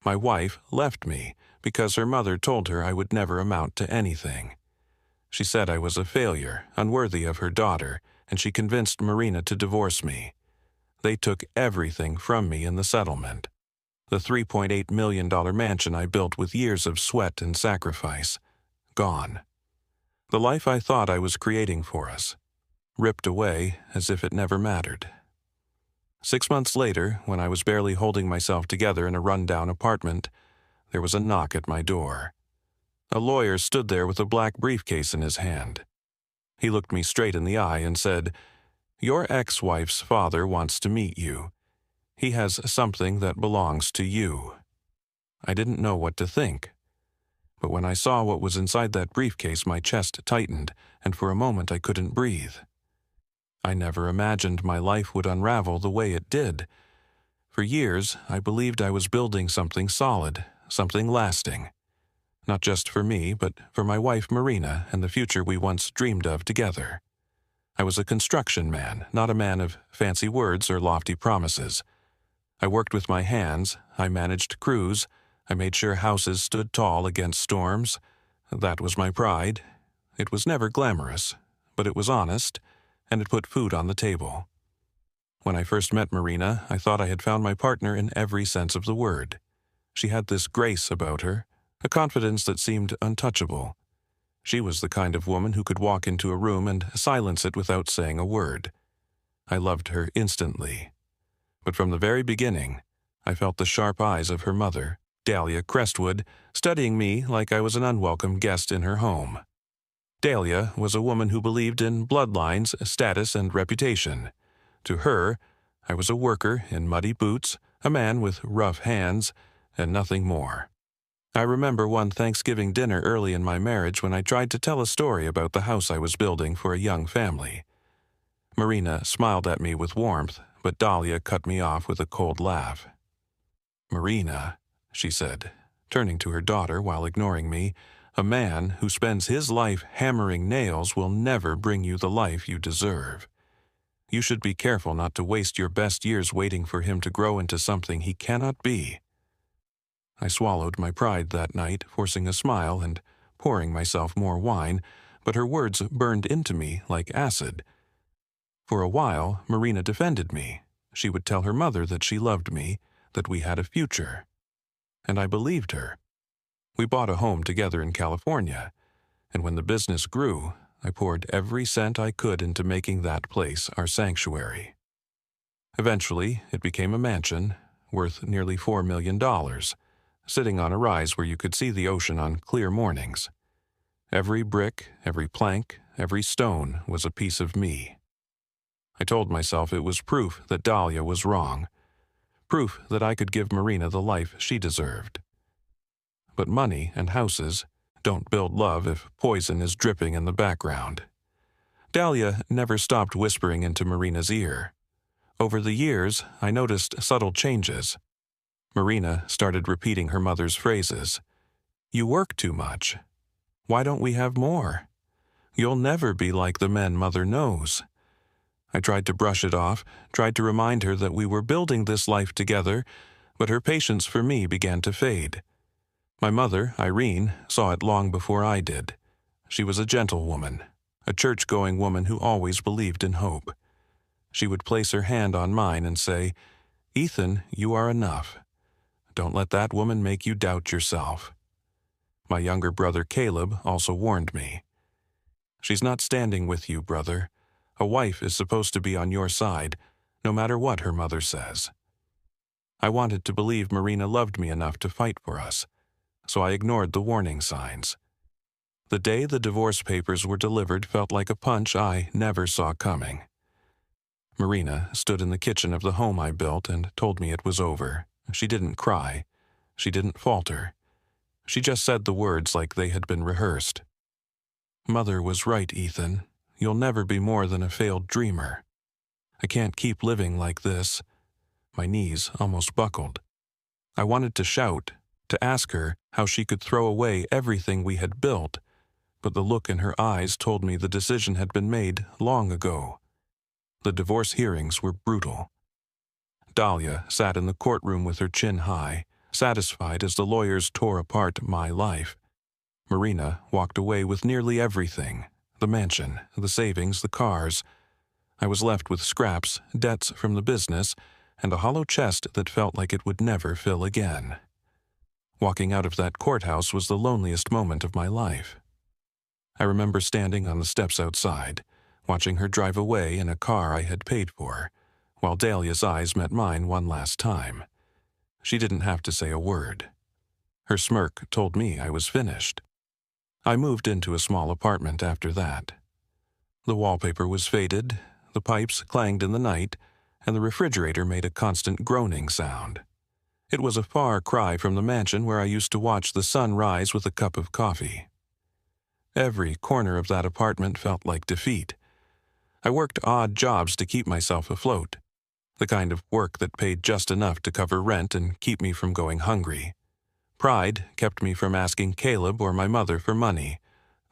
My wife left me because her mother told her I would never amount to anything. She said I was a failure, unworthy of her daughter, and she convinced Marina to divorce me. They took everything from me in the settlement. The $3.8 million mansion I built with years of sweat and sacrifice. Gone. The life I thought I was creating for us. Ripped away as if it never mattered. 6 months later, when I was barely holding myself together in a run-down apartment, there was a knock at my door. A lawyer stood there with a black briefcase in his hand. He looked me straight in the eye and said, "Your ex-wife's father wants to meet you. He has something that belongs to you." I didn't know what to think. But when I saw what was inside that briefcase, my chest tightened, and for a moment I couldn't breathe. I never imagined my life would unravel the way it did. For years, I believed I was building something solid, something lasting. Not just for me, but for my wife Marina and the future we once dreamed of together. I was a construction man, not a man of fancy words or lofty promises. I worked with my hands, I managed crews, I made sure houses stood tall against storms. That was my pride. It was never glamorous, but it was honest, and it put food on the table. When I first met Marina, I thought I had found my partner in every sense of the word. She had this grace about her, a confidence that seemed untouchable. She was the kind of woman who could walk into a room and silence it without saying a word. I loved her instantly. But from the very beginning, I felt the sharp eyes of her mother, Dahlia Crestwood, studying me like I was an unwelcome guest in her home. Dahlia was a woman who believed in bloodlines, status, and reputation. To her, I was a worker in muddy boots, a man with rough hands, and nothing more. I remember one Thanksgiving dinner early in my marriage when I tried to tell a story about the house I was building for a young family. Marina smiled at me with warmth, but Dahlia cut me off with a cold laugh. "Marina," she said, turning to her daughter while ignoring me, "a man who spends his life hammering nails will never bring you the life you deserve. You should be careful not to waste your best years waiting for him to grow into something he cannot be." I swallowed my pride that night, forcing a smile and pouring myself more wine, but her words burned into me like acid. For a while, Marina defended me. She would tell her mother that she loved me, that we had a future. And I believed her. We bought a home together in California, and when the business grew, I poured every cent I could into making that place our sanctuary. Eventually, it became a mansion, worth nearly $4 million, sitting on a rise where you could see the ocean on clear mornings. Every brick, every plank, every stone was a piece of me. I told myself it was proof that Dahlia was wrong, proof that I could give Marina the life she deserved. But money and houses don't build love if poison is dripping in the background. Dahlia never stopped whispering into Marina's ear. Over the years, I noticed subtle changes. Marina started repeating her mother's phrases. "You work too much. Why don't we have more? You'll never be like the men Mother knows." I tried to brush it off, tried to remind her that we were building this life together, but her patience for me began to fade. My mother, Irene, saw it long before I did. She was a gentle woman, a church-going woman who always believed in hope. She would place her hand on mine and say, "Ethan, you are enough. Don't let that woman make you doubt yourself." My younger brother Caleb also warned me. "She's not standing with you, brother. A wife is supposed to be on your side, no matter what her mother says." I wanted to believe Marina loved me enough to fight for us, so I ignored the warning signs. The day the divorce papers were delivered felt like a punch I never saw coming. Marina stood in the kitchen of the home I built and told me it was over. She didn't cry. She didn't falter. She just said the words like they had been rehearsed. "Mother was right, Ethan. You'll never be more than a failed dreamer. I can't keep living like this." My knees almost buckled. I wanted to shout, to ask her how she could throw away everything we had built, but the look in her eyes told me the decision had been made long ago. The divorce hearings were brutal. Dahlia sat in the courtroom with her chin high, Satisfied as the lawyers tore apart my life, Marina walked away with nearly everything: the mansion, the savings, the cars. I was left with scraps, debts from the business, and a hollow chest that felt like it would never fill again. Walking out of that courthouse was the loneliest moment of my life. I remember standing on the steps outside, watching her drive away in a car I had paid for, while Dahlia's eyes met mine one last time. She didn't have to say a word. Her smirk told me I was finished. I moved into a small apartment after that. The wallpaper was faded, the pipes clanged in the night, and the refrigerator made a constant groaning sound. It was a far cry from the mansion where I used to watch the sun rise with a cup of coffee. Every corner of that apartment felt like defeat. I worked odd jobs to keep myself afloat, the kind of work that paid just enough to cover rent and keep me from going hungry. Pride kept me from asking Caleb or my mother for money,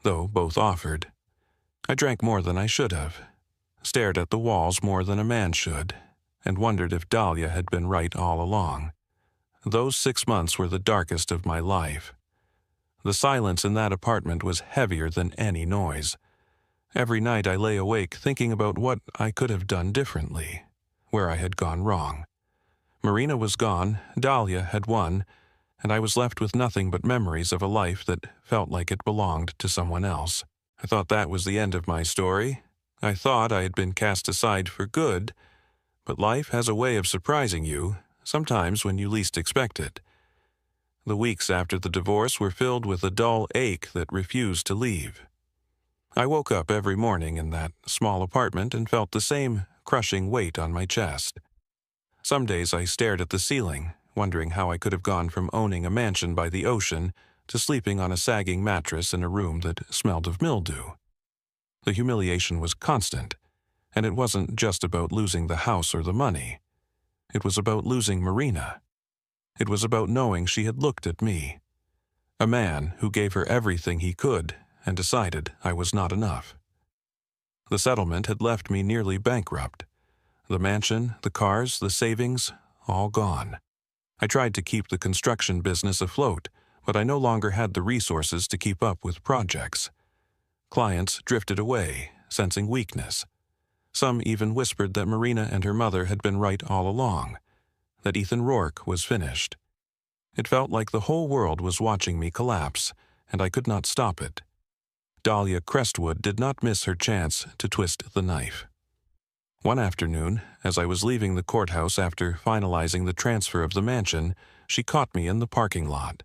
though both offered. I drank more than I should have, stared at the walls more than a man should, and wondered if Dahlia had been right all along. Those 6 months were the darkest of my life. The silence in that apartment was heavier than any noise. Every night I lay awake thinking about what I could have done differently, where I had gone wrong. Marina was gone, Dahlia had won, and I was left with nothing but memories of a life that felt like it belonged to someone else. I thought that was the end of my story. I thought I had been cast aside for good, but life has a way of surprising you, sometimes when you least expect it. The weeks after the divorce were filled with a dull ache that refused to leave. I woke up every morning in that small apartment and felt the same crushing weight on my chest. Some days I stared at the ceiling, wondering how I could have gone from owning a mansion by the ocean to sleeping on a sagging mattress in a room that smelled of mildew. The humiliation was constant, and it wasn't just about losing the house or the money. It was about losing Marina. It was about knowing she had looked at me, a man who gave her everything he could and decided I was not enough. The settlement had left me nearly bankrupt. The mansion, the cars, the savings, all gone. I tried to keep the construction business afloat, but I no longer had the resources to keep up with projects. Clients drifted away, sensing weakness. Some even whispered that Marina and her mother had been right all along, that Ethan Rourke was finished. It felt like the whole world was watching me collapse, and I could not stop it. Dahlia Crestwood did not miss her chance to twist the knife. One afternoon, as I was leaving the courthouse after finalizing the transfer of the mansion, she caught me in the parking lot.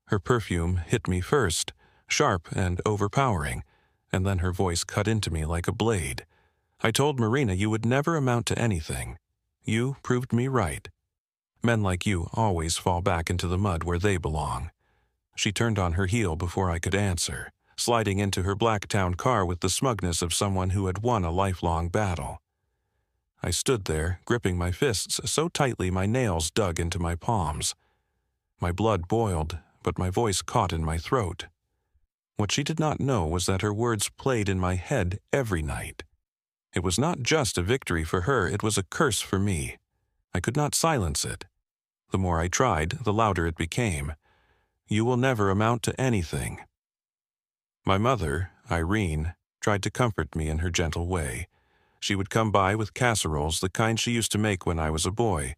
Her perfume hit me first, sharp and overpowering, and then her voice cut into me like a blade. I told Marina you would never amount to anything. You proved me right. Men like you always fall back into the mud where they belong. She turned on her heel before I could answer, sliding into her black town car with the smugness of someone who had won a lifelong battle. I stood there, gripping my fists so tightly my nails dug into my palms. My blood boiled, but my voice caught in my throat. What she did not know was that her words played in my head every night. It was not just a victory for her, it was a curse for me. I could not silence it. The more I tried, the louder it became. You will never amount to anything. My mother, Irene, tried to comfort me in her gentle way. She would come by with casseroles, the kind she used to make when I was a boy.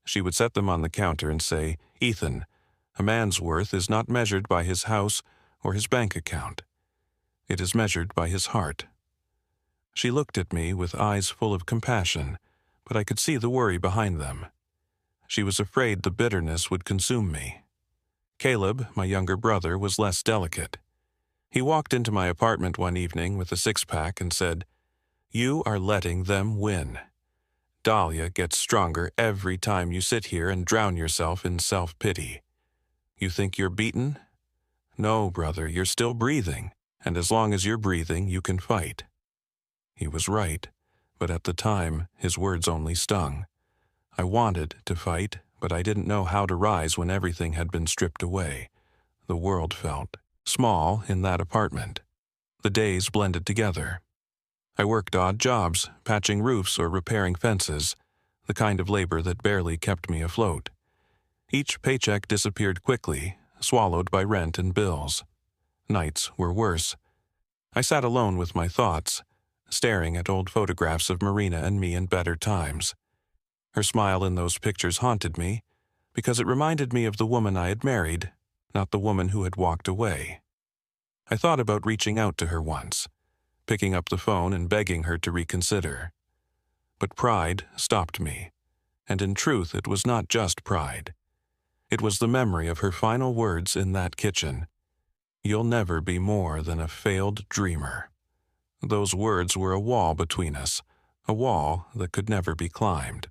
She would set them on the counter and say, "Ethan, a man's worth is not measured by his house or his bank account. It is measured by his heart." She looked at me with eyes full of compassion, but I could see the worry behind them. She was afraid the bitterness would consume me. Caleb, my younger brother, was less delicate. He walked into my apartment one evening with a six-pack and said, "You are letting them win. Dahlia gets stronger every time you sit here and drown yourself in self-pity. You think you're beaten? No, brother, you're still breathing, and as long as you're breathing, you can fight." He was right, but at the time, his words only stung. I wanted to fight, but I didn't know how to rise when everything had been stripped away. The world felt small in that apartment. The days blended together. I worked odd jobs, patching roofs or repairing fences, the kind of labor that barely kept me afloat. Each paycheck disappeared quickly, swallowed by rent and bills. Nights were worse. I sat alone with my thoughts, staring at old photographs of Marina and me in better times. Her smile in those pictures haunted me, because it reminded me of the woman I had married, not the woman who had walked away. I thought about reaching out to her once, picking up the phone and begging her to reconsider. But pride stopped me, and in truth it was not just pride. It was the memory of her final words in that kitchen. "You'll never be more than a failed dreamer." Those words were a wall between us, a wall that could never be climbed.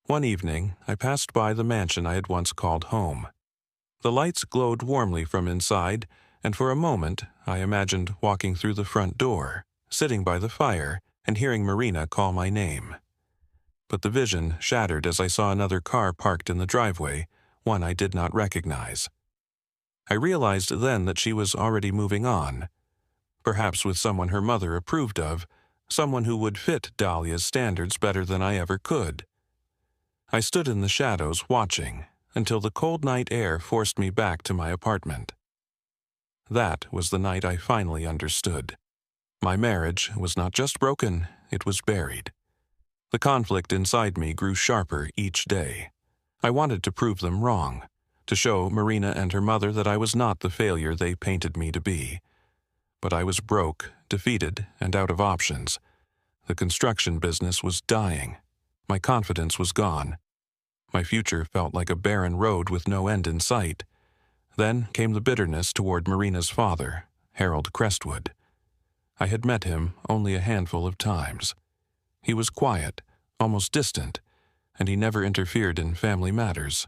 One evening, I passed by the mansion I had once called home. The lights glowed warmly from inside, and for a moment I imagined walking through the front door, sitting by the fire, and hearing Marina call my name. But the vision shattered as I saw another car parked in the driveway, one I did not recognize. I realized then that she was already moving on, perhaps with someone her mother approved of, someone who would fit Dahlia's standards better than I ever could. I stood in the shadows watching until the cold night air forced me back to my apartment. That was the night I finally understood. My marriage was not just broken, it was buried. The conflict inside me grew sharper each day. I wanted to prove them wrong, to show Marina and her mother that I was not the failure they painted me to be. But I was broke, defeated, and out of options. The construction business was dying. My confidence was gone. My future felt like a barren road with no end in sight. Then came the bitterness toward Marina's father, Harold Crestwood. I had met him only a handful of times. He was quiet, almost distant, and he never interfered in family matters.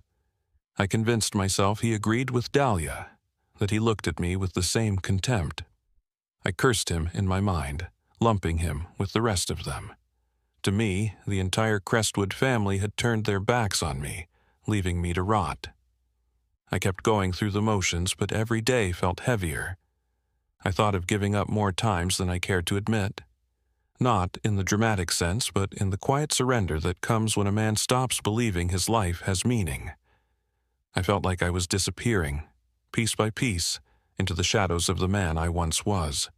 I convinced myself he agreed with Dahlia, that he looked at me with the same contempt. I cursed him in my mind, lumping him with the rest of them. To me, the entire Crestwood family had turned their backs on me, leaving me to rot. I kept going through the motions, but every day felt heavier. I thought of giving up more times than I cared to admit. Not in the dramatic sense, but in the quiet surrender that comes when a man stops believing his life has meaning. I felt like I was disappearing, piece by piece, into the shadows of the man I once was.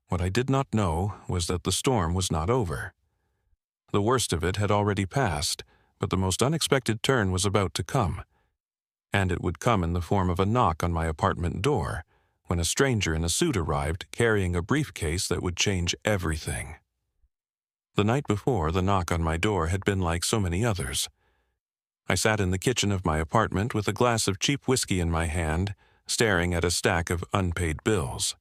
What I did not know was that the storm was not over. The worst of it had already passed, but the most unexpected turn was about to come. And it would come in the form of a knock on my apartment door, when a stranger in a suit arrived carrying a briefcase that would change everything. The night before, the knock on my door had been like so many others. I sat in the kitchen of my apartment with a glass of cheap whiskey in my hand, staring at a stack of unpaid bills.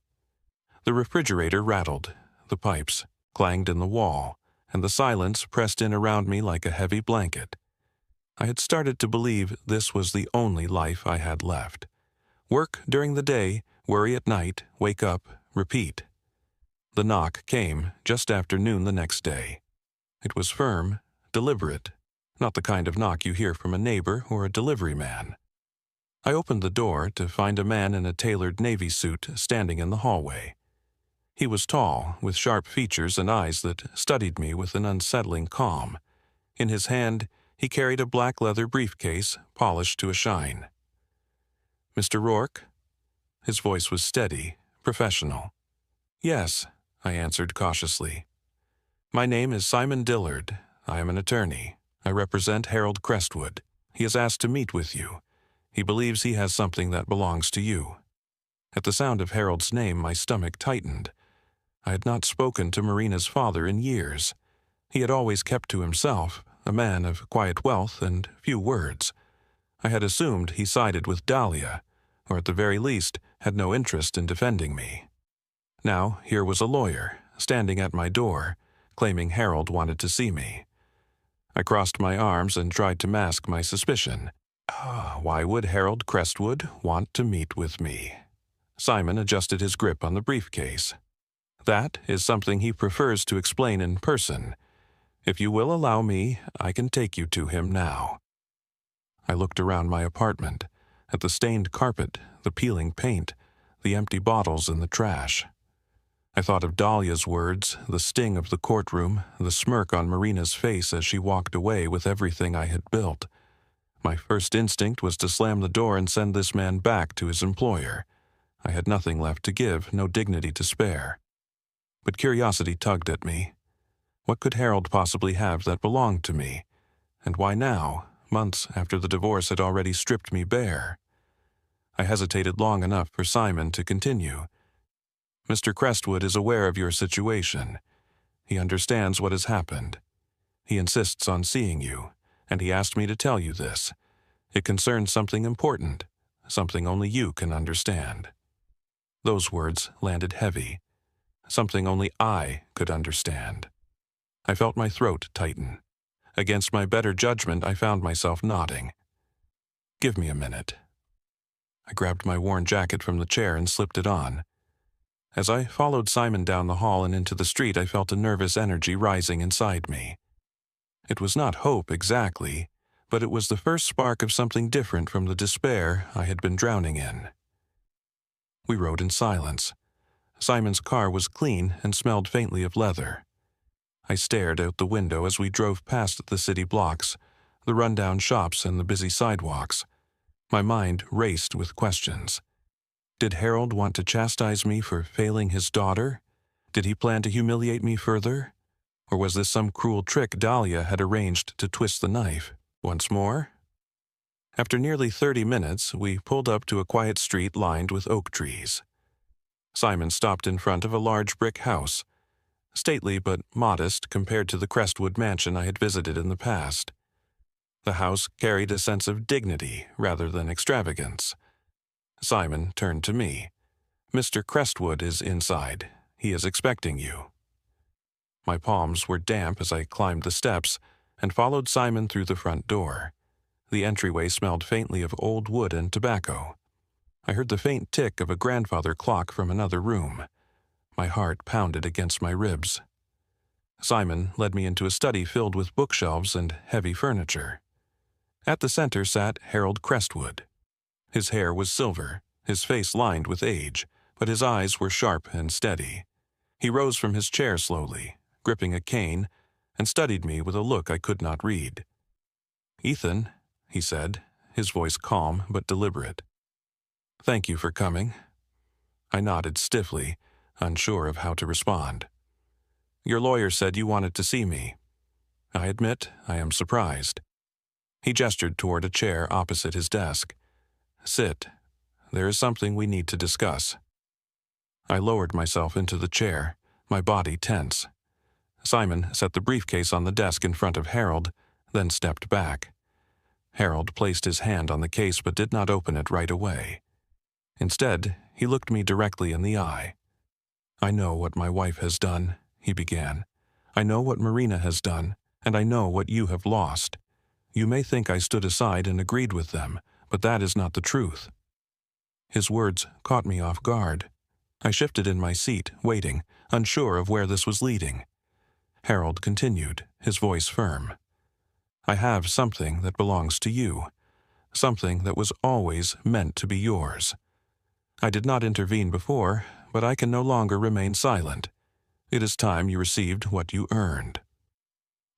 The refrigerator rattled, the pipes clanged in the wall, and the silence pressed in around me like a heavy blanket. I had started to believe this was the only life I had left. Work during the day, worry at night, wake up, repeat. The knock came just after noon the next day. It was firm, deliberate, not the kind of knock you hear from a neighbor or a delivery man. I opened the door to find a man in a tailored navy suit standing in the hallway. He was tall, with sharp features and eyes that studied me with an unsettling calm. In his hand, he carried a black leather briefcase, polished to a shine. "Mr. Rourke?" His voice was steady, professional. "Yes," I answered cautiously. "My name is Simon Dillard. I am an attorney. I represent Harold Crestwood. He has asked to meet with you. He believes he has something that belongs to you." At the sound of Harold's name, my stomach tightened. I had not spoken to Marina's father in years. He had always kept to himself, a man of quiet wealth and few words. I had assumed he sided with Dahlia, or at the very least had no interest in defending me. Now here was a lawyer, standing at my door, claiming Harold wanted to see me. I crossed my arms and tried to mask my suspicion. Why would Harold Crestwood want to meet with me? Simon adjusted his grip on the briefcase. "That is something he prefers to explain in person. If you will allow me, I can take you to him now." I looked around my apartment, at the stained carpet, the peeling paint, the empty bottles in the trash. I thought of Dahlia's words, the sting of the courtroom, the smirk on Marina's face as she walked away with everything I had built. My first instinct was to slam the door and send this man back to his employer. I had nothing left to give, no dignity to spare. But curiosity tugged at me. What could Harold possibly have that belonged to me? And why now, months after the divorce had already stripped me bare? I hesitated long enough for Simon to continue. Mr. Crestwood is aware of your situation. He understands what has happened. He insists on seeing you, and he asked me to tell you this. It concerns something important, something only you can understand. Those words landed heavy. Something only I could understand. I felt my throat tighten. Against my better judgment, I found myself nodding. Give me a minute. I grabbed my worn jacket from the chair and slipped it on. As I followed Simon down the hall and into the street, I felt a nervous energy rising inside me. It was not hope exactly, but it was the first spark of something different from the despair I had been drowning in. We rode in silence. Simon's car was clean and smelled faintly of leather. I stared out the window as we drove past the city blocks, the rundown shops and the busy sidewalks. My mind raced with questions. Did Harold want to chastise me for failing his daughter? Did he plan to humiliate me further? Or was this some cruel trick Dahlia had arranged to twist the knife once more? After nearly 30 minutes, we pulled up to a quiet street lined with oak trees. Simon stopped in front of a large brick house, stately but modest compared to the Crestwood mansion I had visited in the past. The house carried a sense of dignity rather than extravagance. Simon turned to me. "Mr. Crestwood is inside. He is expecting you." My palms were damp as I climbed the steps and followed Simon through the front door. The entryway smelled faintly of old wood and tobacco. I heard the faint tick of a grandfather clock from another room. My heart pounded against my ribs. Simon led me into a study filled with bookshelves and heavy furniture. At the center sat Harold Crestwood. His hair was silver, his face lined with age, but his eyes were sharp and steady. He rose from his chair slowly, gripping a cane, and studied me with a look I could not read. "Ethan," he said, his voice calm but deliberate. "Thank you for coming." I nodded stiffly, unsure of how to respond. "Your lawyer said you wanted to see me. I admit I am surprised." He gestured toward a chair opposite his desk. "Sit. There is something we need to discuss." I lowered myself into the chair, my body tense. Simon set the briefcase on the desk in front of Harold, then stepped back. Harold placed his hand on the case but did not open it right away. Instead, he looked me directly in the eye. "I know what my wife has done," he began. "I know what Marina has done, and I know what you have lost. You may think I stood aside and agreed with them, but that is not the truth." His words caught me off guard. I shifted in my seat, waiting, unsure of where this was leading. Harold continued, his voice firm. "I have something that belongs to you, something that was always meant to be yours. I did not intervene before, but I can no longer remain silent. It is time you received what you earned."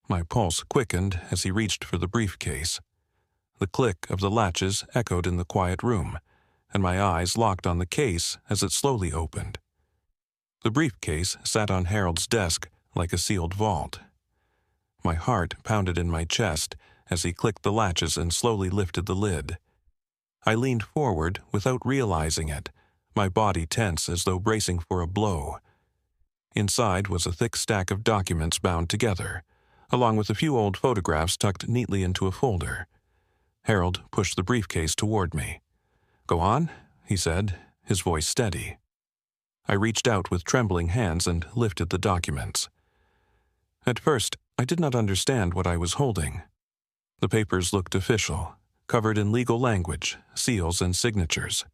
My pulse quickened as he reached for the briefcase. The click of the latches echoed in the quiet room, and my eyes locked on the case as it slowly opened. The briefcase sat on Harold's desk like a sealed vault. My heart pounded in my chest as he clicked the latches and slowly lifted the lid. I leaned forward without realizing it, my body tense as though bracing for a blow. Inside was a thick stack of documents bound together, along with a few old photographs tucked neatly into a folder. Harold pushed the briefcase toward me. "Go on," he said, his voice steady. I reached out with trembling hands and lifted the documents. At first, I did not understand what I was holding. The papers looked official, covered in legal language, seals and signatures.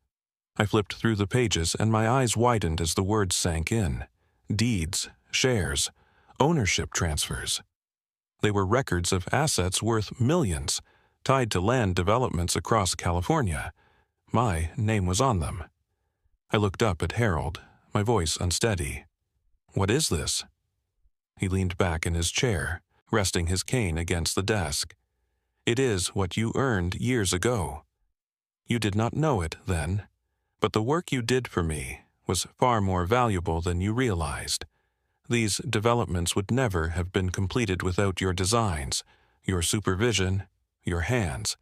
I flipped through the pages and my eyes widened as the words sank in. Deeds, shares, ownership transfers. They were records of assets worth millions, tied to land developments across California. My name was on them. I looked up at Harold, my voice unsteady. "What is this?" He leaned back in his chair, resting his cane against the desk. It is what you earned years ago. You did not know it then, but the work you did for me was far more valuable than you realized. These developments would never have been completed without your designs, your supervision, your hands.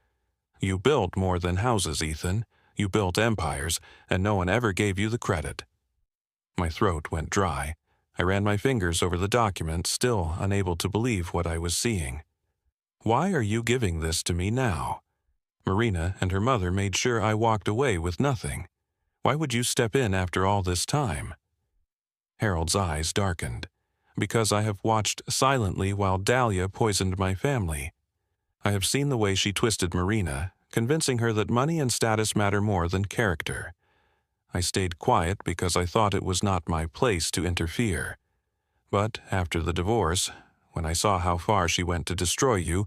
You built more than houses, Ethan. You built empires, and no one ever gave you the credit. My throat went dry. I ran my fingers over the document, still unable to believe what I was seeing. Why are you giving this to me now? Marina and her mother made sure I walked away with nothing. Why would you step in after all this time? Harold's eyes darkened. Because I have watched silently while Dahlia poisoned my family. I have seen the way she twisted Marina, convincing her that money and status matter more than character. I stayed quiet because I thought it was not my place to interfere. But after the divorce, when I saw how far she went to destroy you,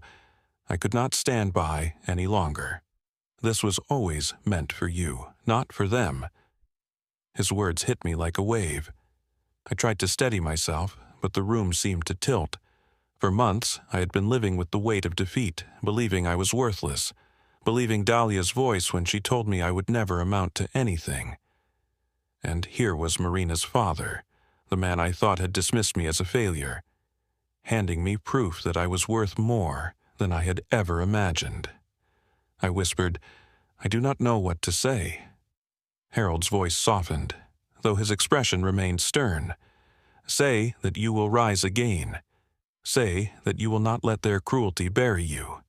I could not stand by any longer. This was always meant for you, not for them. His words hit me like a wave. I tried to steady myself, but the room seemed to tilt. For months, I had been living with the weight of defeat, believing I was worthless, believing Dahlia's voice when she told me I would never amount to anything. And here was Marina's father, the man I thought had dismissed me as a failure, handing me proof that I was worth more than I had ever imagined. I whispered, "I do not know what to say." Harold's voice softened, though his expression remained stern. "Say that you will rise again. Say that you will not let their cruelty bury you.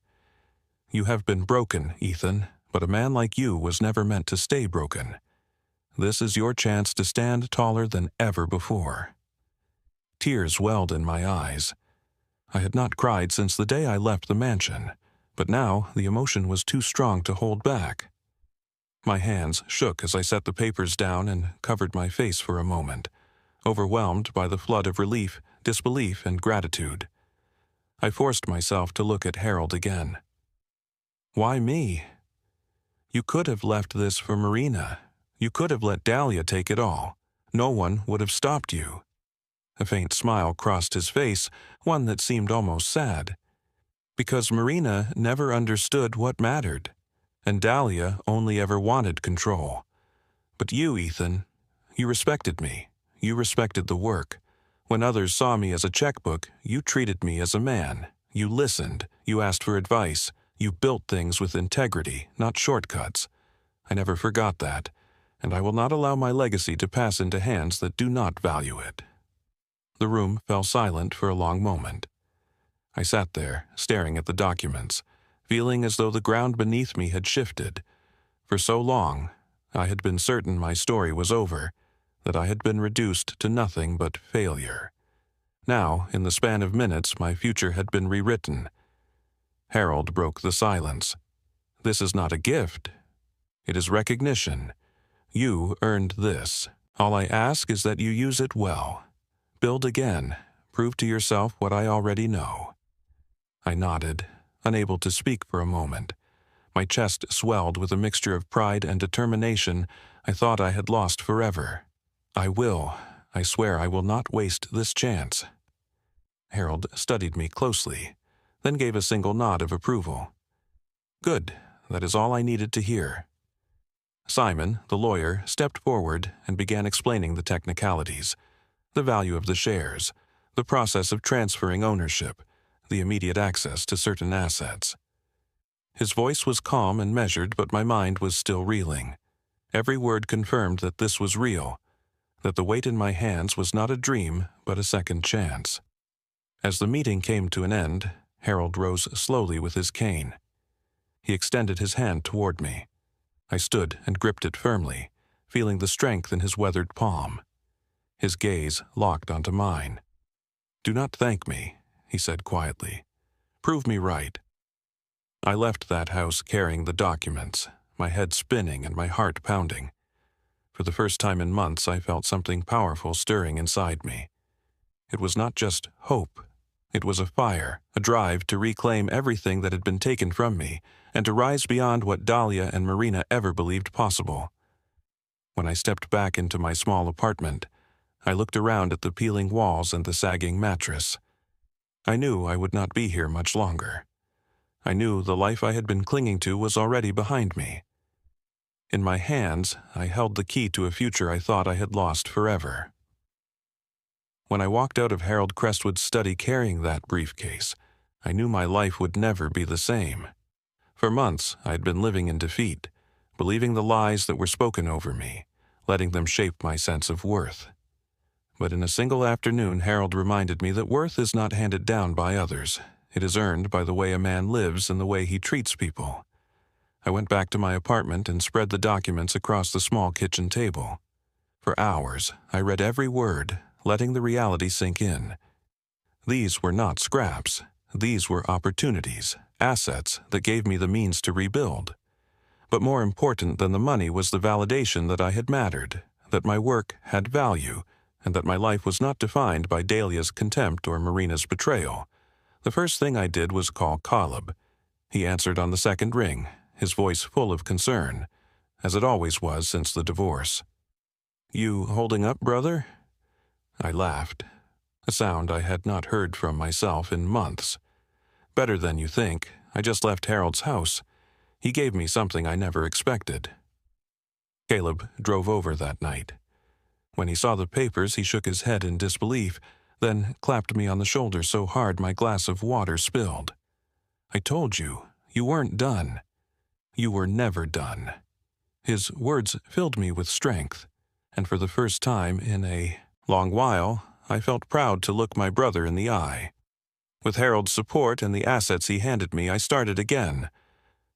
You have been broken, Ethan, but a man like you was never meant to stay broken. This is your chance to stand taller than ever before." Tears welled in my eyes. I had not cried since the day I left the mansion, but now the emotion was too strong to hold back. My hands shook as I set the papers down and covered my face for a moment, overwhelmed by the flood of relief, disbelief, and gratitude. I forced myself to look at Harold again. "Why me? You could have left this for Marina. You could have let Dahlia take it all. No one would have stopped you." A faint smile crossed his face, one that seemed almost sad. "Because Marina never understood what mattered, and Dahlia only ever wanted control. But you, Ethan, you respected me. You respected the work. When others saw me as a checkbook, you treated me as a man. You listened. You asked for advice. You built things with integrity, not shortcuts. I never forgot that, and I will not allow my legacy to pass into hands that do not value it." The room fell silent for a long moment. I sat there, staring at the documents, feeling as though the ground beneath me had shifted. For so long, I had been certain my story was over, that I had been reduced to nothing but failure. Now, in the span of minutes, my future had been rewritten. Harold broke the silence. "This is not a gift. It is recognition. You earned this. All I ask is that you use it well. Build again. Prove to yourself what I already know." I nodded, unable to speak for a moment. My chest swelled with a mixture of pride and determination I thought I had lost forever. I swear I will not waste this chance." Harold studied me closely, then gave a single nod of approval. "Good, that is all I needed to hear." Simon, the lawyer, stepped forward and began explaining the technicalities, the value of the shares, the process of transferring ownership, the immediate access to certain assets. His voice was calm and measured, but my mind was still reeling. Every word confirmed that this was real, that the weight in my hands was not a dream, but a second chance. As the meeting came to an end, Harold rose slowly with his cane. He extended his hand toward me. I stood and gripped it firmly, feeling the strength in his weathered palm. His gaze locked onto mine. "Do not thank me," he said quietly. "Prove me right." I left that house carrying the documents, my head spinning and my heart pounding. For the first time in months, I felt something powerful stirring inside me. It was not just hope. It was a fire, a drive to reclaim everything that had been taken from me, and to rise beyond what Dahlia and Marina ever believed possible. When I stepped back into my small apartment, I looked around at the peeling walls and the sagging mattress. I knew I would not be here much longer. I knew the life I had been clinging to was already behind me. In my hands, I held the key to a future I thought I had lost forever. When I walked out of Harold Crestwood's study carrying that briefcase, I knew my life would never be the same. For months, I had been living in defeat, believing the lies that were spoken over me, letting them shape my sense of worth. But in a single afternoon, Harold reminded me that worth is not handed down by others. It is earned by the way a man lives and the way he treats people. I went back to my apartment and spread the documents across the small kitchen table. For hours, I read every word, letting the reality sink in. These were not scraps. These were opportunities, assets that gave me the means to rebuild. But more important than the money was the validation that I had mattered, that my work had value, and that my life was not defined by Dahlia's contempt or Marina's betrayal. The first thing I did was call Caleb. He answered on the second ring, his voice full of concern, as it always was since the divorce. "You holding up, brother?" I laughed, a sound I had not heard from myself in months. "Better than you think. I just left Harold's house. He gave me something I never expected." Caleb drove over that night. When he saw the papers, he shook his head in disbelief, then clapped me on the shoulder so hard my glass of water spilled. "I told you, you weren't done. You were never done." His words filled me with strength, and for the first time in a long while, I felt proud to look my brother in the eye. With Harold's support and the assets he handed me, I started again.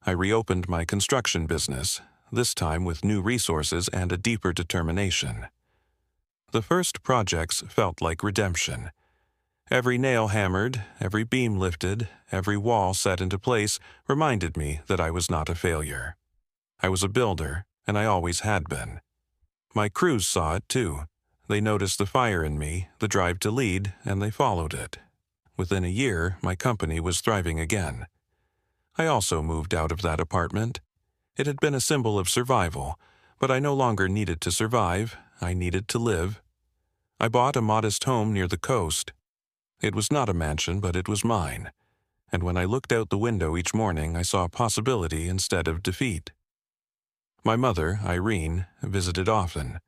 I reopened my construction business, this time with new resources and a deeper determination. The first projects felt like redemption. Every nail hammered, every beam lifted, every wall set into place reminded me that I was not a failure. I was a builder, and I always had been. My crews saw it too. They noticed the fire in me, the drive to lead, and they followed it. Within a year, my company was thriving again. I also moved out of that apartment. It had been a symbol of survival, but I no longer needed to survive. I needed to live. I bought a modest home near the coast. It was not a mansion, but it was mine. And when I looked out the window each morning, I saw possibility instead of defeat. My mother, Irene, visited often.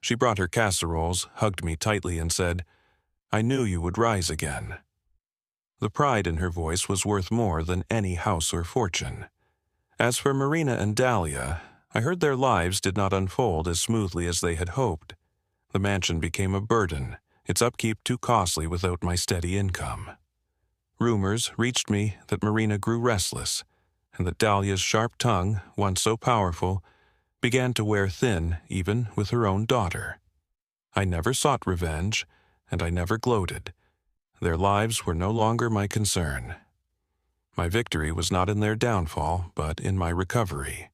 She brought her casseroles, hugged me tightly, and said, "I knew you would rise again." The pride in her voice was worth more than any house or fortune. As for Marina and Dahlia, I heard their lives did not unfold as smoothly as they had hoped. The mansion became a burden, its upkeep too costly without my steady income. Rumors reached me that Marina grew restless, and that Dahlia's sharp tongue, once so powerful, began to wear thin even with her own daughter. I never sought revenge, and I never gloated. Their lives were no longer my concern. My victory was not in their downfall, but in my recovery.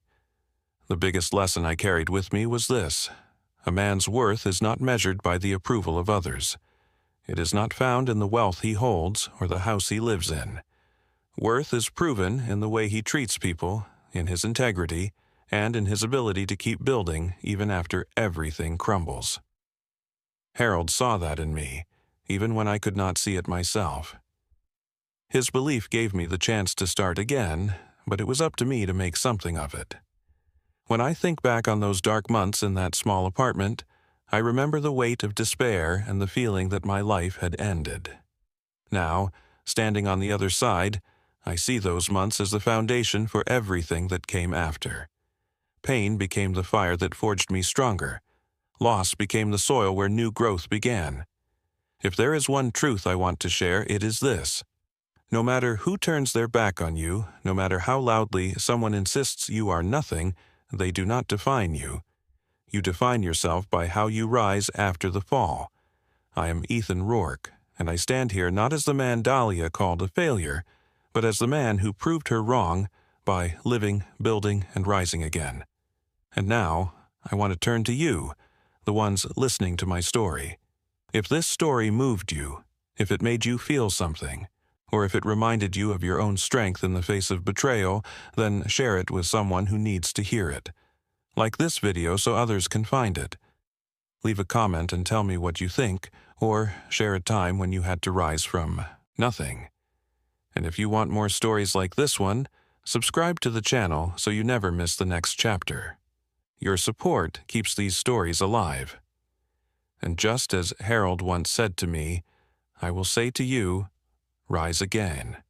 The biggest lesson I carried with me was this: a man's worth is not measured by the approval of others. It is not found in the wealth he holds or the house he lives in. Worth is proven in the way he treats people, in his integrity, and in his ability to keep building even after everything crumbles. Harold saw that in me, even when I could not see it myself. His belief gave me the chance to start again, but it was up to me to make something of it. When I think back on those dark months in that small apartment, I remember the weight of despair and the feeling that my life had ended. Now, standing on the other side, I see those months as the foundation for everything that came after. Pain became the fire that forged me stronger. Loss became the soil where new growth began. If there is one truth I want to share, it is this: no matter who turns their back on you, no matter how loudly someone insists you are nothing, they do not define you. You define yourself by how you rise after the fall. I am Ethan Rourke, and I stand here not as the man Dahlia called a failure, but as the man who proved her wrong by living, building, and rising again. And now, I want to turn to you, the ones listening to my story. If this story moved you, if it made you feel something, or if it reminded you of your own strength in the face of betrayal, then share it with someone who needs to hear it. Like this video so others can find it. Leave a comment and tell me what you think, or share a time when you had to rise from nothing. And if you want more stories like this one, subscribe to the channel so you never miss the next chapter. Your support keeps these stories alive. And just as Harold once said to me, I will say to you, rise again.